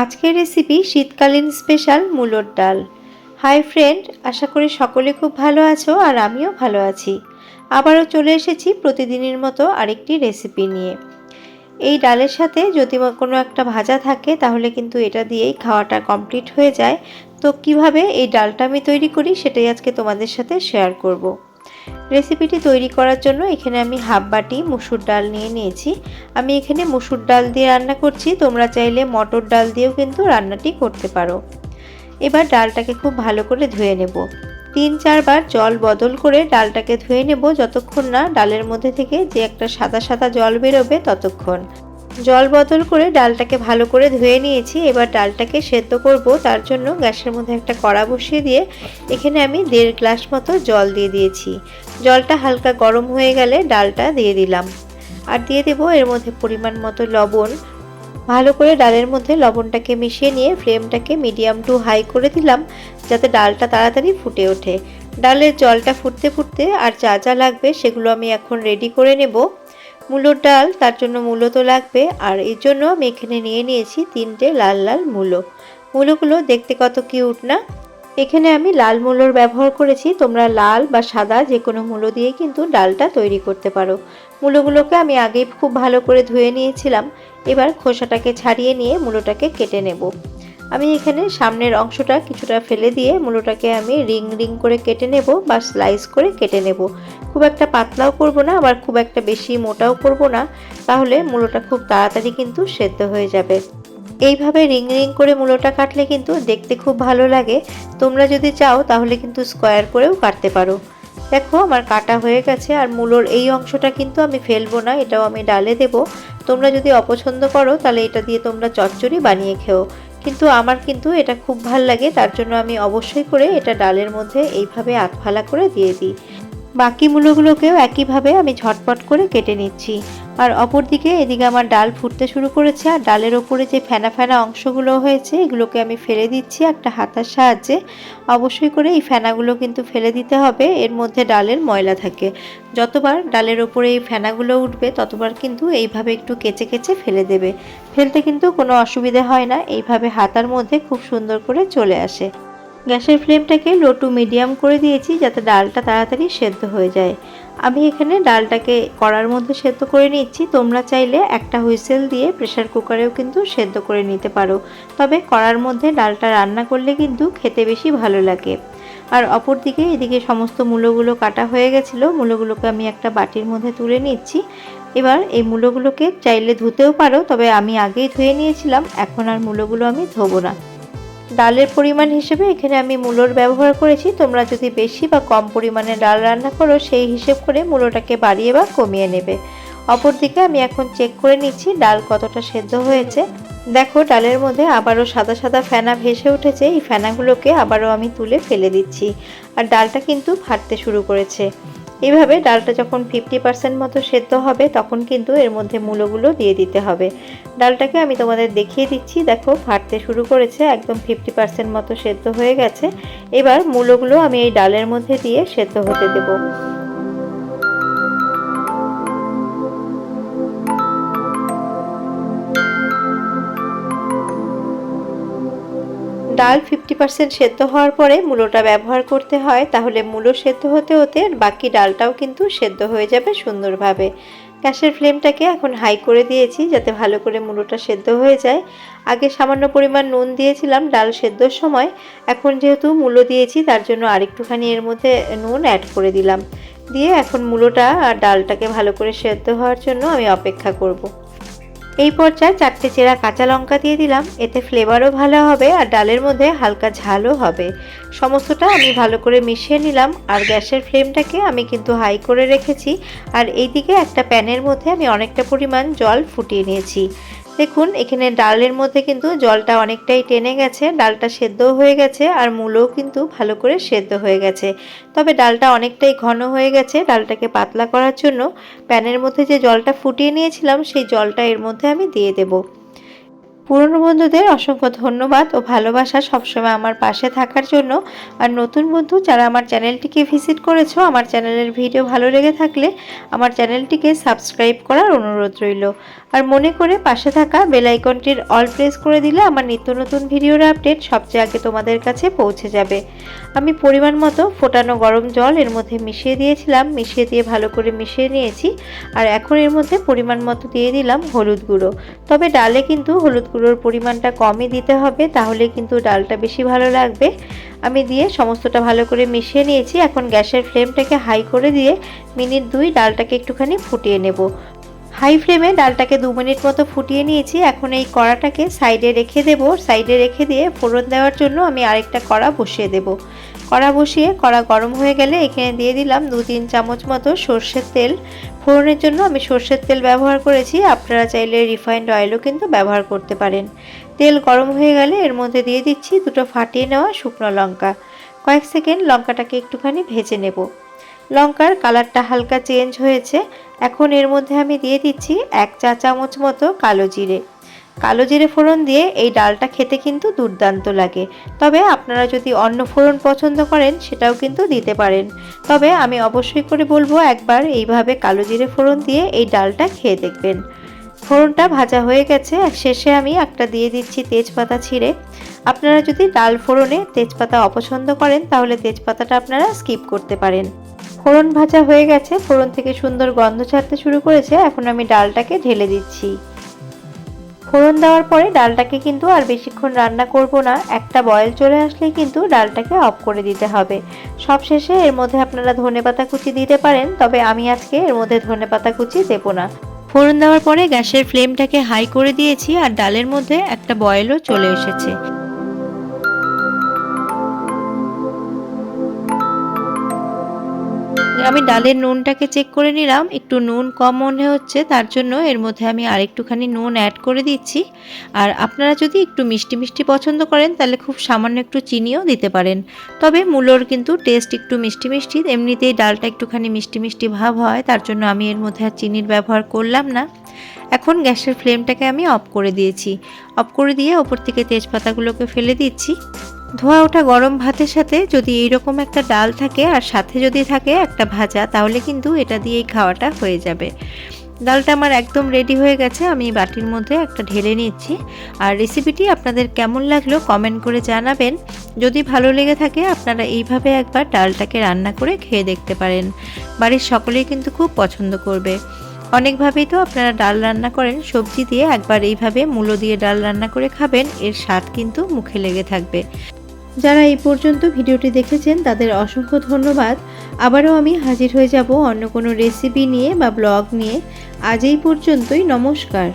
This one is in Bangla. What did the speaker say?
আজকের রেসিপি শীতকালীন স্পেশাল মূলোর ডাল। হাই ফ্রেন্ড, আশা করি সকলে খুব ভালো আছো আর আমিও ভালো আছি। আবারও চলে এসেছি প্রতিদিনের মতো আরেকটি রেসিপি নিয়ে। এই ডালের সাথে যদি কোনো একটা ভাজা থাকে তাহলে কিন্তু এটা দিয়েই খাওয়াটা কমপ্লিট হয়ে যায়। তো কিভাবে এই ডালটা আমি তৈরি করি সেটাই আজকে তোমাদের সাথে শেয়ার করব। রেসিপিটি তৈরি করার জন্য এখানে আমি হাফ বাটি মুসুর ডাল নিয়ে নিয়েছি। আমি এখানে মুসুর ডাল দিয়ে রান্না করছি, তোমরা চাইলে মটর ডাল দিয়েও কিন্তু রান্নাটি করতে পারো। এবার ডালটাকে খুব ভালো করে ধুয়ে নেব। 3-4 বার জল বদল করে ডালটাকে ধুয়ে নেব, যতক্ষণ না ডালের মধ্যে থেকে যে একটা সাদা সাদা জল বেরোবে ততক্ষণ। জল বদল করে ডালটাকে ভালো করে ধুয়ে নিয়েছি। এবার ডালটাকে সেদ্ধ করব, তার জন্য গ্যাসের মধ্যে একটা কড়া বসিয়ে দিয়ে এখানে আমি 1.5 গ্লাস মতো জল দিয়ে দিয়েছি। জলটা হালকা গরম হয়ে গেলে ডালটা দিয়ে দিলাম, আর দিয়ে দেব এর মধ্যে পরিমাণ মতো লবণ। ভালো করে ডালের মধ্যে লবণটাকে মিশিয়ে নিয়ে ফ্লেমটাকে মিডিয়াম টু হাই করে দিলাম, যাতে ডালটা তাড়াতাড়ি ফুটে ওঠে। ডালের জলটা ফুটতে ফুটতে আর যা যা লাগবে সেগুলো আমি এখন রেডি করে নেব। মূলোর ডাল, তার জন্য মূলো তো লাগবে, আর এর জন্য আমি এখানে নিয়ে নিয়েছি 3টে লাল লাল মূলো। মূলোগুলো দেখতে কত কিউট না। এখানে আমি লাল মূলোর ব্যবহার করেছি, তোমরা লাল বা সাদা যে কোনো মূলো দিয়ে কিন্তু ডালটা তৈরি করতে পারো। মূলোগুলোকে আমি আগেই খুব ভালো করে ধুয়ে নিয়েছিলাম। এবার খোসাটাকে ছাড়িয়ে নিয়ে মূলোটাকে কেটে নেব। আমি এখানে সামনের অংশটা কিছুটা ফেলে দিয়ে মূলোটাকে আমি রিং রিং করে কেটে নেব বা স্লাইস করে কেটে নেব। খুব একটা পাতলাও করব না, আবার খুব একটা বেশি মোটাও করব না, তাহলে মূলোটা খুব তাড়াতাড়ি কিন্তু সেদ্ধ হয়ে যাবে। এইভাবে রিং রিং করে মূলোটা কাটলে কিন্তু দেখতে খুব ভালো লাগে। তোমরা যদি চাও তাহলে কিন্তু স্কোয়ার করেও কাটতে পারো। দেখো আমার কাটা হয়ে গেছে, আর মূলোর এই অংশটা কিন্তু আমি ফেলবো না, এটাও আমি ডালে দেব। তোমরা যদি অপছন্দ করো তাহলে এটা দিয়ে তোমরা চচ্চড়ি বানিয়ে খেও, কিন্তু আমার কিন্তু এটা খুব ভাল লাগে, তার জন্য আমি অবশ্যই করে এটা ডালের মধ্যে এইভাবে আধফালা করে দিয়ে দিই। বাকি মূলোগুলোকেও একইভাবে আমি ঝটপট করে কেটে নিচ্ছি। আর অপরদিকে এদিকে আমার ডাল ফুটতে শুরু করেছে, আর ডালের ওপরে যে ফেনা ফেনা অংশগুলো হয়েছে এগুলোকে আমি ফেলে দিচ্ছি একটা হাতার সাহায্যে। অবশ্যই করে এই ফেনাগুলো কিন্তু ফেলে দিতে হবে, এর মধ্যে ডালের ময়লা থাকে। যতবার ডালের ওপরে এই ফেনাগুলো উঠবে ততবার কিন্তু এইভাবে একটু কেচে কেচে ফেলে দেবে। ফেলতে কিন্তু কোনো অসুবিধা হয় না, এইভাবে হাতার মধ্যে খুব সুন্দর করে চলে আসে। গ্যাসের ফ্লেমটাকে লো টু মিডিয়াম করে দিয়েছি, যাতে ডালটা তাড়াতাড়ি সেদ্ধ হয়ে যায়। আমি এখানে ডালটাকে কড়ার মধ্যে সেদ্ধ করে নিচ্ছি। তোমরা চাইলে একটা হুইসেল দিয়ে প্রেসার কুকারেও কিন্তু সেদ্ধ করে নিতে পারো, তবে কড়ার মধ্যে ডালটা রান্না করলে কিন্তু খেতে বেশি ভালো লাগে। আর অপরদিকে এদিকে সমস্ত মূলোগুলো কাটা হয়ে গেছিলো, মূলোগুলোকে আমি একটা বাটির মধ্যে তুলে নিচ্ছি। এবার এই মূলোগুলোকে চাইলে ধুতেও পারো, তবে আমি আগেই ধুয়ে নিয়েছিলাম, এখন আর মূলোগুলো আমি ধোবো না। ডালের পরিমাণ হিসেবে এখানে আমি মূলোর ব্যবহার করেছি, তোমরা যদি বেশি বা কম পরিমাণে ডাল রান্না করো সেই হিসেব করে মূলোটাকে বাড়িয়ে বা কমিয়ে নেবে। অপরদিকে আমি এখন চেক করে নিচ্ছি ডাল কতটা সেদ্ধ হয়েছে। দেখো ডালের মধ্যে আবারও সাদা সাদা ফেনা ভেসে উঠেছে, এই ফেনাগুলোকে আবারও আমি তুলে ফেলে দিচ্ছি। আর ডালটা কিন্তু ফাটতে শুরু করেছে। এইভাবে ডালটা যখন 50% মতো সেদ্ধ হবে তখন কিন্তু এর মধ্যে মূলোগুলো দিয়ে দিতে হবে। ডালটাকে আমি তোমাদের দেখিয়ে দিচ্ছি, দেখো ফাটতে শুরু করেছে, একদম 50% মতো সেদ্ধ হয়ে গেছে। এবার মূলোগুলো আমি এই ডালের মধ্যে দিয়ে সেদ্ধ হতে দেব। ডাল 50% সেদ্ধ হওয়ার পরে মূলোটা ব্যবহার করতে হয়, তাহলে মূলো সেদ্ধ হতে হতে বাকি ডালটাও কিন্তু সেদ্ধ হয়ে যাবে সুন্দরভাবে। গ্যাসের ফ্লেমটাকে এখন হাই করে দিয়েছি, যাতে ভালো করে মূলোটা সেদ্ধ হয়ে যায়। আগে সামান্য পরিমাণ নুন দিয়েছিলাম ডাল সেদ্ধর সময়, এখন যেহেতু মূলো দিয়েছি তার জন্য আরেকটুখানি এর মধ্যে নুন অ্যাড করে দিলাম। দিয়ে এখন মূলোটা আর ডালটাকে ভালো করে সেদ্ধ হওয়ার জন্য আমি অপেক্ষা করব। এই পর্যায়ে 4টে চেরা কাঁচা লঙ্কা দিয়ে দিলাম, এতে ফ্লেভারও ভালো হবে আর ডালের মধ্যে হালকা ঝালও হবে। সমস্তটা আমি ভালো করে মিশিয়ে নিলাম, আর গ্যাসের ফ্লেমটাকে আমি কিন্তু হাই করে রেখেছি। আর এইদিকে একটা প্যানের মধ্যে আমি অনেকটা পরিমাণ জল ফুটিয়ে নিয়েছি। দেখুন এখানে ডালের মধ্যে কিন্তু জলটা অনেকটাই টেনে গেছে, ডালটা সেদ্ধও হয়ে গেছে আর মূলও কিন্তু ভালো করে সেদ্ধ হয়ে গেছে। তবে ডালটা অনেকটাই ঘন হয়ে গেছে। ডালটাকে পাতলা করার জন্য প্যানের মধ্যে যে জলটা ফুটিয়ে নিয়েছিলাম সেই জলটা এর মধ্যে আমি দিয়ে দেব। পুরনো বন্ধুদের অসংখ্য ধন্যবাদ ও ভালোবাসা সবসময় আমার পাশে থাকার জন্য। আর নতুন বন্ধু যারা আমার চ্যানেলটিকে ভিজিট করেছো, আমার চ্যানেলের ভিডিও ভালো লেগে থাকলে আমার চ্যানেলটিকে সাবস্ক্রাইব করার অনুরোধ রইল। আর মনে করে পাশে থাকা বেল আইকনটির অল প্রেস করে দিলে আমার নিত্য নতুন ভিডিওর আপডেট সবচেয়ে আগে তোমাদের কাছে পৌঁছে যাবে। আমি পরিমাণ মতো ফোটানো গরম জল এর মধ্যে মিশিয়ে দিয়েছিলাম, মিশিয়ে দিয়ে ভালো করে মিশিয়ে নিয়েছি। আর এখন এর মধ্যে পরিমাণ মতো দিয়ে দিলাম হলুদ গুঁড়ো। তবে ডালে কিন্তু হলুদ গুঁড়োর পরিমাণটা কমই দিতে হবে, তাহলে কিন্তু ডালটা বেশি ভালো লাগবে। আমি দিয়ে সমস্তটা ভালো করে মিশিয়ে নিয়েছি। এখন গ্যাসের ফ্লেমটাকে হাই করে দিয়ে মিনিট 2 ডালটাকে একটুখানি ফুটিয়ে নেব। হাই ফ্লেমে ডালটাকে 2 মিনিট মতো ফুটিয়ে নিয়েছি। এখন এই কড়াটাকে সাইডে রেখে দেব। সাইডে রেখে দিয়ে ফোড়ন দেওয়ার জন্য আমি আরেকটা কড়া বসিয়ে দেব। কড়া বসিয়ে কড়া গরম হয়ে গেলে এখানে দিয়ে দিলাম 2-3 চামচ মতো সর্ষের তেল। ফোড়নের জন্য আমি সর্ষের তেল ব্যবহার করেছি, আপনারা চাইলে রিফাইন্ড অয়েলও কিন্তু ব্যবহার করতে পারেন। তেল গরম হয়ে গেলে এর মধ্যে দিয়ে দিচ্ছি 2টো ফাটিয়ে নেওয়া শুকনো লঙ্কা। কয়েক সেকেন্ড লঙ্কাটাকে একটুখানি ভেজে নেব। লঙ্কার কালারটা হালকা চেঞ্জ হয়েছে। এখন এর মধ্যে আমি দিয়ে দিচ্ছি 1 চা চামচ মতো কালো জিরে। কালো জিরে ফোড়ন দিয়ে এই ডালটা খেতে কিন্তু দুর্দান্ত লাগে। তবে আপনারা যদি অন্য ফোড়ন পছন্দ করেন সেটাও কিন্তু দিতে পারেন। তবে আমি অবশ্যই করে বলবো একবার এইভাবে কালো জিরে ফোড়ন দিয়ে এই ডালটা খেয়ে দেখবেন। ফোড়নটা ভাজা হয়ে গেছে। শেষে আমি একটা দিয়ে দিচ্ছি তেজপাতা ছিঁড়ে। আপনারা যদি ডাল ফোড়নে তেজপাতা অপছন্দ করেন তাহলে তেজপাতাটা আপনারা স্কিপ করতে পারেন। ফোড়ন ভাজা হয়ে গেছে, ফোড়ন থেকে সুন্দর গন্ধ ছাড়তে শুরু করেছে। এখন আমি ডালটাকে ঢেলে দিচ্ছি। ফোড়ন দেওয়ার পরে ডালটাকে কিন্তু আর বেশিক্ষণ রান্না করব না, একটা বয়েল চলে আসলেই কিন্তু ডালটাকে অফ করে দিতে হবে। সবশেষে এর মধ্যে আপনারা ধনেপাতা কুচি দিতে পারেন, তবে আমি আজকে এর মধ্যে ধনেপাতা কুচি দেব না। ফোড়ন দেওয়ার পরে গ্যাসের ফ্লেমটাকে হাই করে দিয়েছি আর ডালের মধ্যে একটা বয়েলও চলে এসেছে। আমি ডালের নুনটাকে চেক করে নিলাম, একটু নুন কম মনে হচ্ছে, তার জন্য এর মধ্যে আমি আরেকটুখানি নুন অ্যাড করে দিচ্ছি। আর আপনারা যদি একটু মিষ্টি মিষ্টি পছন্দ করেন তাহলে খুব সামান্য একটু চিনিও দিতে পারেন। তবে মূলোর কিন্তু টেস্ট একটু মিষ্টি মিষ্টি, এমনিতেই ডালটা একটুখানি মিষ্টি মিষ্টি ভাব হয়, তার জন্য আমি এর মধ্যে আর চিনির ব্যবহার করলাম না। এখন গ্যাসের ফ্লেমটাকে আমি অফ করে দিয়েছি। অফ করে দিয়ে ওপর থেকে তেজপাতাগুলোকে ফেলে দিচ্ছি। ধোয়া ওঠা গরম ভাতের সাথে যদি এইরকম একটা ডাল থাকে আর সাথে যদি থাকে একটা ভাজা, তাহলে কিন্তু এটা দিয়েই খাওয়াটা হয়ে যাবে। ডালটা আমার একদম রেডি হয়ে গেছে। আমি বাটির মধ্যে একটা ঢেলে নিচ্ছি। আর রেসিপিটি আপনাদের কেমন লাগলো কমেন্ট করে জানাবেন। যদি ভালো লেগে থাকে আপনারা এইভাবে একবার ডালটাকে রান্না করে খেয়ে দেখতে পারেন। বাড়ির সকলেই কিন্তু খুব পছন্দ করবে। অনেকভাবেই তো আপনারা ডাল রান্না করেন সবজি দিয়ে, একবার এইভাবে মূলো দিয়ে ডাল রান্না করে খাবেন, এর স্বাদ কিন্তু মুখে লেগে থাকবে। যারা এই পর্যন্ত ভিডিওটি দেখেছেন তাদের অসংখ্য ধন্যবাদ। আবারও আমি হাজির হয়ে যাব অন্য কোনো রেসিপি নিয়ে বা ব্লগ নিয়ে। আজ এই পর্যন্তই, নমস্কার।